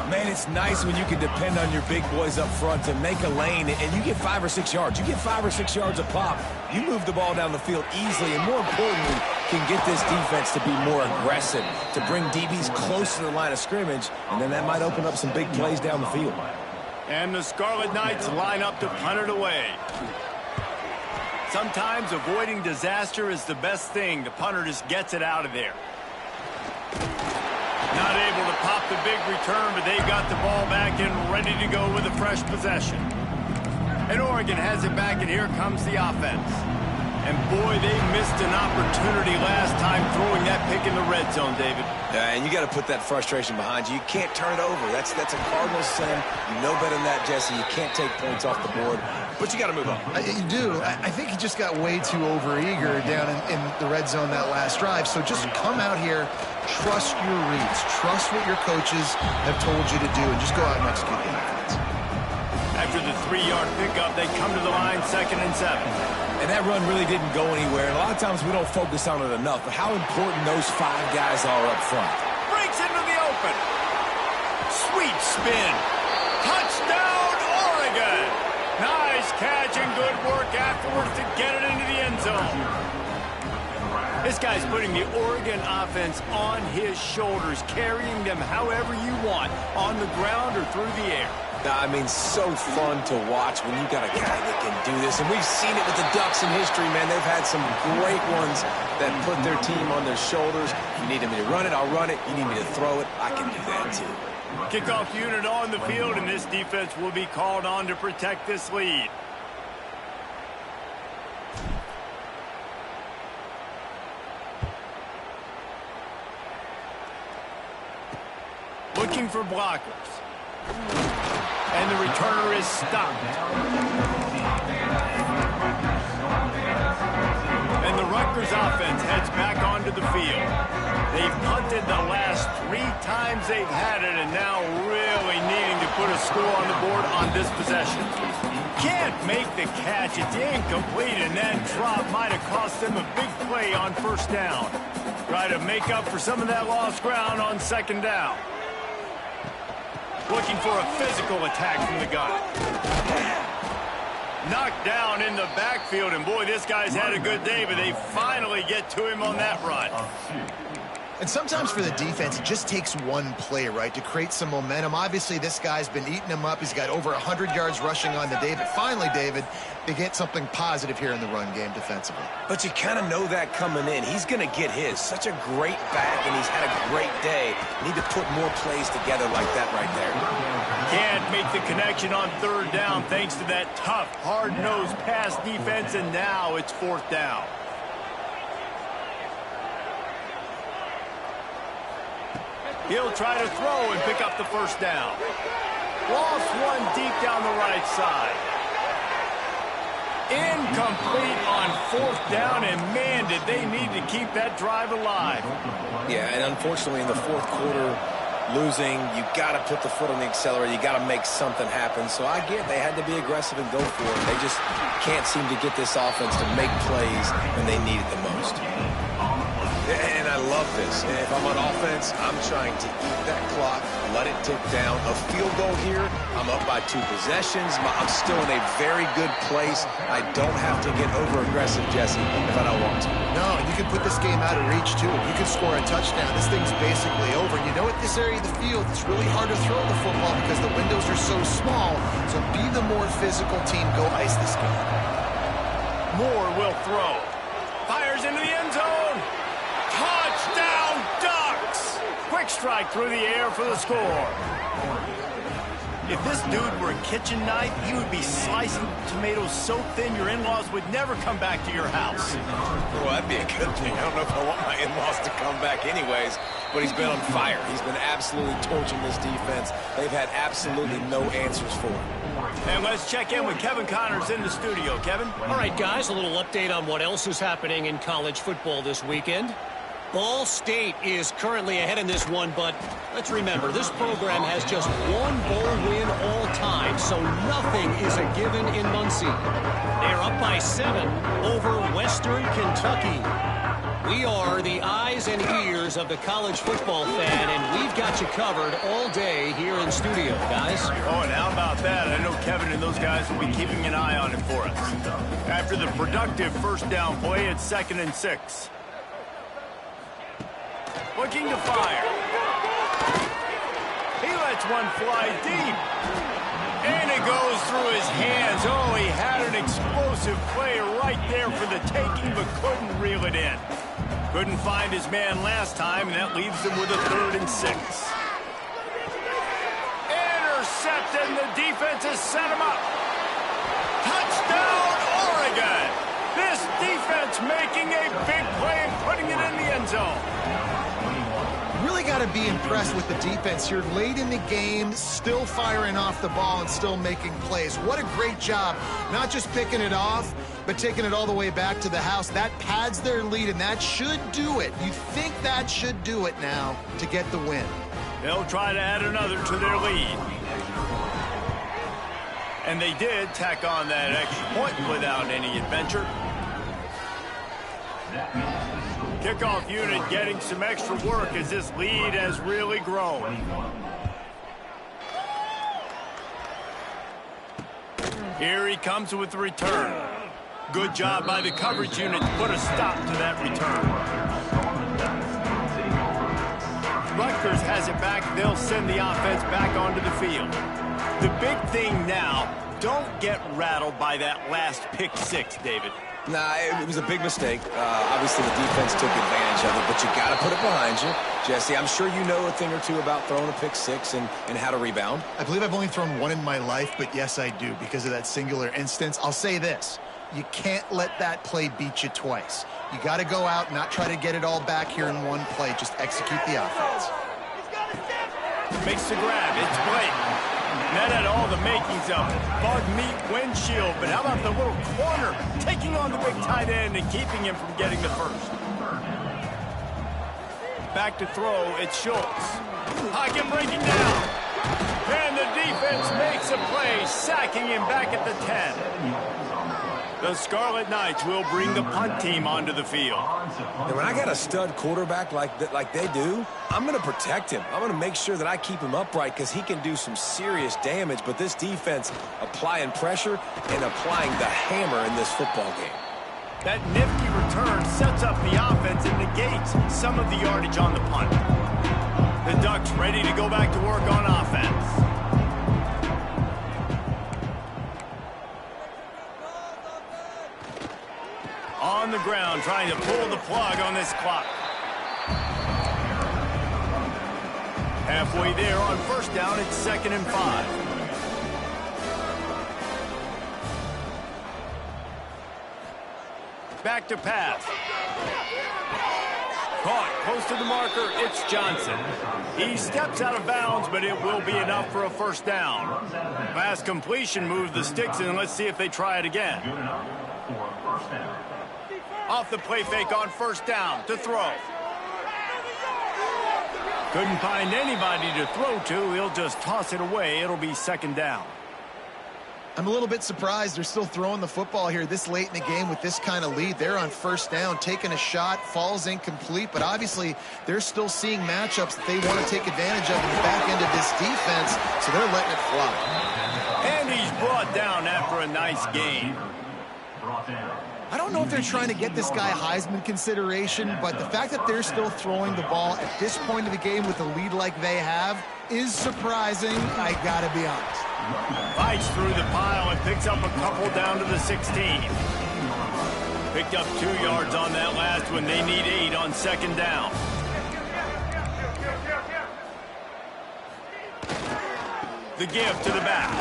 Man, it's nice when you can depend on your big boys up front to make a lane, and you get 5 or 6 yards. You get 5 or 6 yards a pop. You move the ball down the field easily, and more importantly, can get this defense to be more aggressive, to bring DBs close to the line of scrimmage, and then that might open up some big plays down the field. And the Scarlet Knights line up to punt it away. Sometimes avoiding disaster is the best thing. The punter just gets it out of there. Not able to pop the big return, but they've got the ball back and ready to go with a fresh possession. And Oregon has it back, and here comes the offense. And boy, they missed an opportunity last time throwing that pick in the red zone, David. Yeah, and you got to put that frustration behind you. You can't turn it over. That's a Cardinals sin. You know better than that, Jesse. You can't take points off the board, but you got to move on. You do. I think he just got way too overeager down in the red zone that last drive. So just come out here, trust your reads, trust what your coaches have told you to do, and just go out and execute the offense. After the 3-yard pickup, they come to the line 2nd and 7. And that run really didn't go anywhere. And a lot of times we don't focus on it enough, but how important those 5 guys are up front. Breaks into the open. Sweet spin. Touchdown, Oregon. Nice catch and good work afterwards to get it into the end zone. This guy's putting the Oregon offense on his shoulders, carrying them however you want, on the ground or through the air. I mean, so fun to watch when you got a guy that can do this. And we've seen it with the Ducks in history, man. They've had some great ones that put their team on their shoulders. You need me to run it, I'll run it. You need me to throw it, I can do that too. Kickoff unit on the field, and this defense will be called on to protect this lead. Looking for blockers. And the returner is stopped. And the Rutgers offense heads back onto the field. They've punted the last 3 times they've had it, and now really needing to put a score on the board on this possession. Can't make the catch. It's incomplete, and that drop might have cost them a big play on first down. Try to make up for some of that lost ground on second down. Looking for a physical attack from the gun. Knocked down in the backfield, and boy, this guy's had a good day, but they finally get to him on that run. And sometimes for the defense, it just takes one play, right, to create some momentum. Obviously, this guy's been eating him up. He's got over 100 yards rushing on the day. But finally, David, they get something positive here in the run game defensively. But you kind of know that coming in. He's going to get his. Such a great back, and he's had a great day. Need to put more plays together like that right there. Can't make the connection on third down thanks to that tough, hard-nosed pass defense, and now it's fourth down. He'll try to throw and pick up the first down. Lost one deep down the right side. Incomplete on fourth down, and man, did they need to keep that drive alive. Yeah, and unfortunately in the fourth quarter, losing, you got to put the foot on the accelerator. You got to make something happen. So I get they had to be aggressive and go for it. They just can't seem to get this offense to make plays when they need it the most. And I love this. If I'm on offense, I'm trying to eat that clock, let it tick down. A field goal here, I'm up by 2 possessions. I'm still in a very good place. I don't have to get over-aggressive, Jesse, if I don't want to. No, you can put this game out of reach, too. If you can score a touchdown, this thing's basically over. And you know, at this area of the field, it's really hard to throw the football because the windows are so small. So be the more physical team. Go ice this game. Moore will throw. Fires into the end zone. Touchdown, Ducks! Quick strike through the air for the score. If this dude were a kitchen knife, he would be slicing tomatoes so thin your in-laws would never come back to your house. Well, that'd be a good thing. I don't know if I want my in-laws to come back anyways, but he's been on fire. He's been absolutely torching this defense. They've had absolutely no answers for him. And let's check in with Kevin Connors in the studio. Kevin? All right, guys, a little update on what else is happening in college football this weekend. Ball State is currently ahead in this one, but let's remember, this program has just one bowl win all time, so nothing is a given in Muncie. They're up by 7 over Western Kentucky. We are the eyes and ears of the college football fan, and we've got you covered all day here in studio, guys. Oh, and how about that? I know Kevin and those guys will be keeping an eye on it for us. After the productive first down play, it's 2nd and 6. Looking to fire. He lets one fly deep. And it goes through his hands. Oh, he had an explosive play right there for the taking, but couldn't reel it in. Couldn't find his man last time, and that leaves him with a 3rd and 6. Intercepted, and the defense has set him up. Touchdown, Oregon! This defense making a big play and putting it in the end zone. Really got to be impressed with the defense here. Late in the game, still firing off the ball and still making plays. What a great job. Not just picking it off, but taking it all the way back to the house. That pads their lead, and that should do it. You think that should do it now to get the win. They'll try to add another to their lead. And they did tack on that extra point without any adventure. Kickoff unit getting some extra work as this lead has really grown. Here he comes with the return. Good job by the coverage unit to put a stop to that return. Rutgers has it back. They'll send the offense back onto the field. The big thing now, don't get rattled by that last pick 6, David. Nah, it was a big mistake. Obviously, the defense took advantage of it, but you got to put it behind you. Jesse, I'm sure you know a thing or two about throwing a pick 6 and how to rebound. I believe I've only thrown one in my life, but yes, I do because of that singular instance. I'll say this. You can't let that play beat you twice. You got to go out and not try to get it all back here in one play. Just execute the offense. Makes the grab. It's blatant. That had all the makings of bug meat windshield, but how about the little corner taking on the big tight end and keeping him from getting the first? Back to throw, it's Schultz. Pocket breaking down. And the defense makes a play, sacking him back at the 10. The Scarlet Knights will bring the punt team onto the field. And when I got a stud quarterback like they do, I'm going to protect him. I'm going to make sure that I keep him upright because he can do some serious damage. But this defense applying pressure and applying the hammer in this football game. That nifty return sets up the offense and negates some of the yardage on the punt. The Ducks ready to go back to work on offense. On the ground, trying to pull the plug on this clock. Halfway there on first down, it's 2nd and 5. Back to pass. Caught close to the marker, it's Johnson. He steps out of bounds, but it will be enough for a first down. Pass completion moves the sticks in. Let's see if they try it again. Off the play fake on first down to throw. Couldn't find anybody to throw to. He'll just toss it away. It'll be 2nd down. I'm a little bit surprised they're still throwing the football here this late in the game with this kind of lead. They're on first down, taking a shot, falls incomplete, but obviously they're still seeing matchups that they want to take advantage of in the back end of this defense, so they're letting it fly. And he's brought down after a nice gain. I don't know if they're trying to get this guy Heisman consideration, but the fact that they're still throwing the ball at this point of the game with a lead like they have is surprising, I gotta be honest. Fights through the pile and picks up a couple down to the 16. Picked up 2 yards on that last one. They need 8 on 2nd down. The give to the back.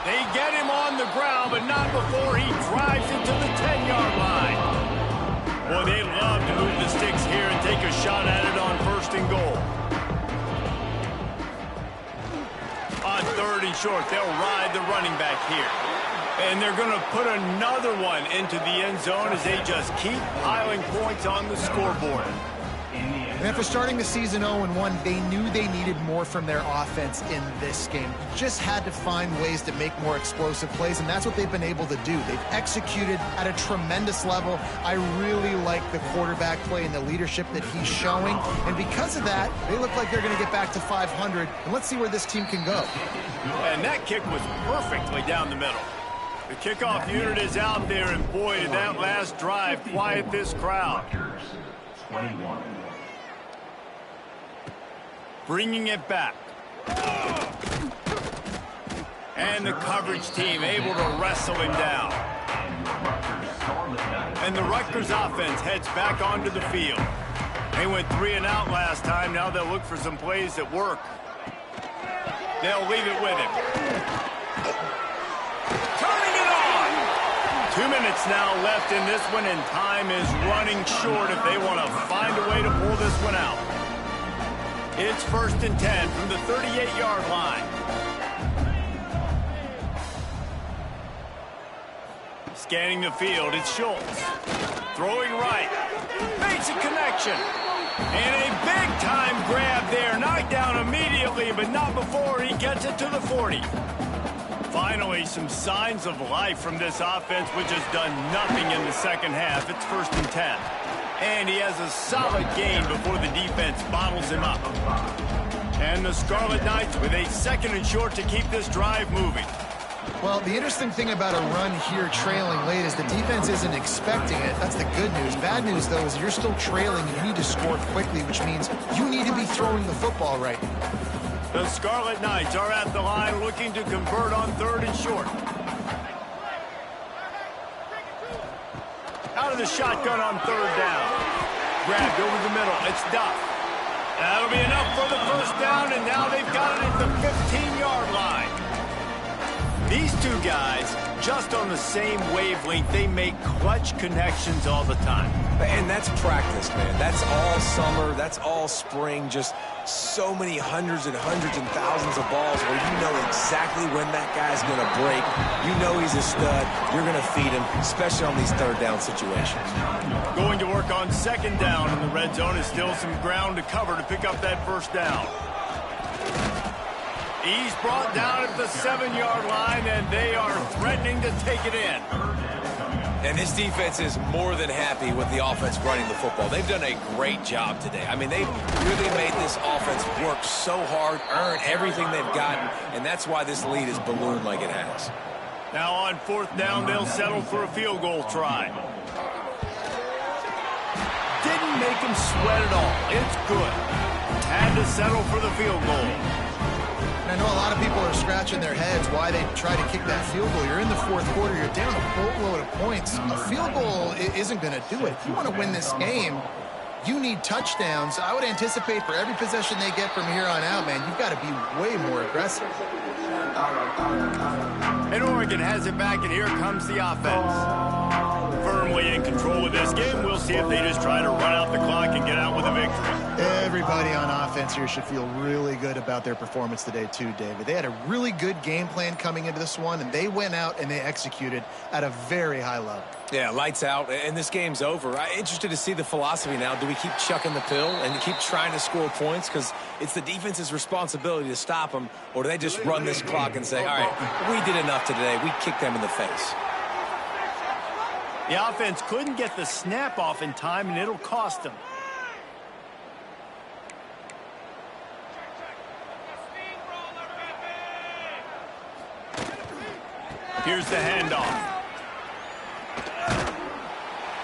They get him on the ground, but not before he drives into the 10-yard line. Boy, they love to move the sticks here and take a shot at it on 1st and goal. On 3rd and short, they'll ride the running back here. And they're going to put another one into the end zone as they just keep piling points on the scoreboard. And after starting the season 0-1, they knew they needed more from their offense in this game. Just had to find ways to make more explosive plays, and that's what they've been able to do. They've executed at a tremendous level. I really like the quarterback play and the leadership that he's showing. And because of that, they look like they're going to get back to 500. And let's see where this team can go. And that kick was perfectly down the middle. The kickoff unit is out there, and boy, did that last drive quiet this crowd. Rutgers, 21. Bringing it back. And the coverage team able to wrestle him down. And the Rutgers offense heads back onto the field. They went 3 and out last time. Now they'll look for some plays that work. They'll leave it with him. Turning it on! 2 minutes now left in this one, and time is running short if they want to find a way to pull this one out. It's 1st and 10 from the 38-yard line. Scanning the field, it's Schultz. Throwing right. Makes a connection. And a big-time grab there. Knocked down immediately, but not before he gets it to the 40. Finally, some signs of life from this offense, which has done nothing in the second half. It's 1st and 10. And he has a solid gain before the defense bottles him up. And the Scarlet Knights with a 2nd and short to keep this drive moving. Well, the interesting thing about a run here trailing late is the defense isn't expecting it. That's the good news. Bad news, though, is you're still trailing and you need to score quickly, which means you need to be throwing the football right now. The Scarlet Knights are at the line looking to convert on 3rd and short. Out of the shotgun on 3rd down. Grabbed over the middle. It's Duff. That'll be enough for the first down, and now they've got it at the 15-yard line. These two guys just on the same wavelength. They make clutch connections all the time. And that's practice, man. That's all summer. That's all spring. Just so many hundreds and thousands of balls where you know exactly when that guy's going to break. You know he's a stud. You're going to feed him, especially on these third down situations. Going to work on second down, and the red zone is still some ground to cover to pick up that first down. He's brought down at the 7-yard line, and they are threatening to take it in. And this defense is more than happy with the offense running the football. They've done a great job today. I mean, they've really made this offense work so hard, earn everything they've gotten, and that's why this lead is ballooned like it has. Now on fourth down, they'll settle for a field goal try. Didn't make him sweat at all. It's good. Had to settle for the field goal. I know a lot of people are scratching their heads why they try to kick that field goal. You're in the fourth quarter. You're down a boatload of points. A field goal isn't going to do it. If you want to win this game, you need touchdowns. I would anticipate for every possession they get from here on out, man, you've got to be way more aggressive. And Oregon has it back, and here comes the offense. Firmly in control of this game. We'll see if they just try to run out the clock and get out with a victory. Everybody on offense here should feel really good about their performance today too, David. They had a really good game plan coming into this one, and they went out and they executed at a very high level. Yeah, lights out, and this game's over. I'm interested to see the philosophy now. Do we keep chucking the pill and keep trying to score points because it's the defense's responsibility to stop them, or do they just run this clock and say, all right, we did enough today. We kicked them in the face. The offense couldn't get the snap off in time, and it'll cost them. Here's the handoff.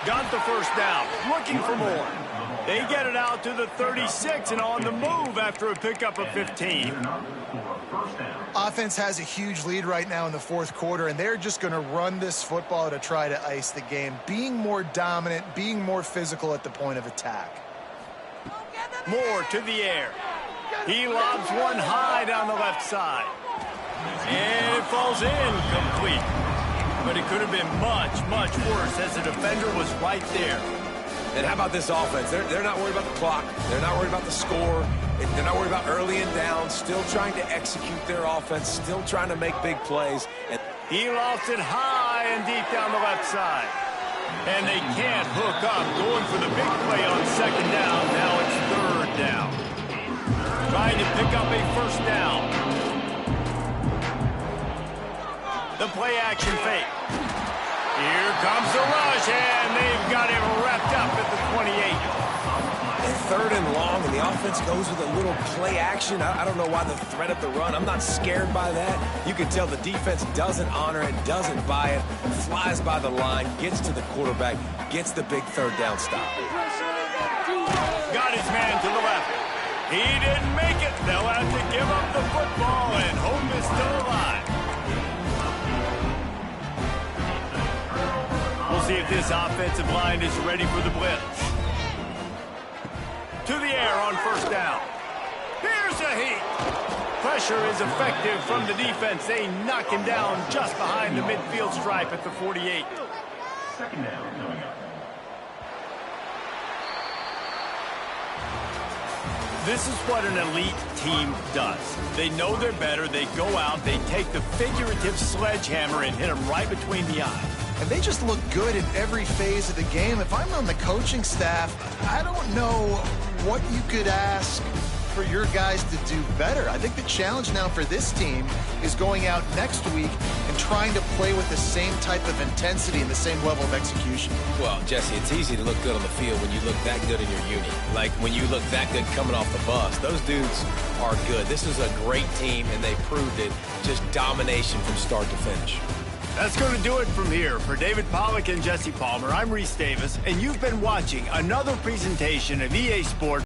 Got the first down. Looking for more. They get it out to the 36 and on the move after a pickup of 15. Offense has a huge lead right now in the fourth quarter, and they're just going to run this football to try to ice the game, being more dominant, being more physical at the point of attack. Moore to the air. He lobs one high down the left side. And it falls in complete. But it could have been much, much worse as the defender was right there. And how about this offense? They're not worried about the clock. They're not worried about the score. They're not worried about early and down. Still trying to execute their offense. Still trying to make big plays. And he lofts it high and deep down the left side. And they can't hook up. Going for the big play on second down. Now it's third down. Trying to pick up a first down. The play action fake. Here comes the rush, and they've got him wrapped up at the 28. And third and long, and the offense goes with a little play action. I don't know why the threat of the run. I'm not scared by that. You can tell the defense doesn't honor it, doesn't buy it, flies by the line, gets to the quarterback, gets the big third down stop. Got his man to the left. He didn't make it. They'll have to give up the football, and hope is still alive. We'll see if this offensive line is ready for the blitz. To the air on first down. Here's a heat. Pressure is effective from the defense. They knock him down just behind the midfield stripe at the 48. Second down coming up. This is what an elite team does. They know they're better. They go out. They take the figurative sledgehammer and hit them right between the eyes. And they just look good in every phase of the game. If I'm on the coaching staff, I don't know what you could ask for your guys to do better. I think the challenge now for this team is going out next week and trying to play with the same type of intensity and the same level of execution. Well, Jesse, it's easy to look good on the field when you look that good in your uni. Like when you look that good coming off the bus. Those dudes are good. This is a great team, and they proved it. Just domination from start to finish. That's going to do it from here. For David Pollack and Jesse Palmer, I'm Reese Davis, and you've been watching another presentation of EA Sports.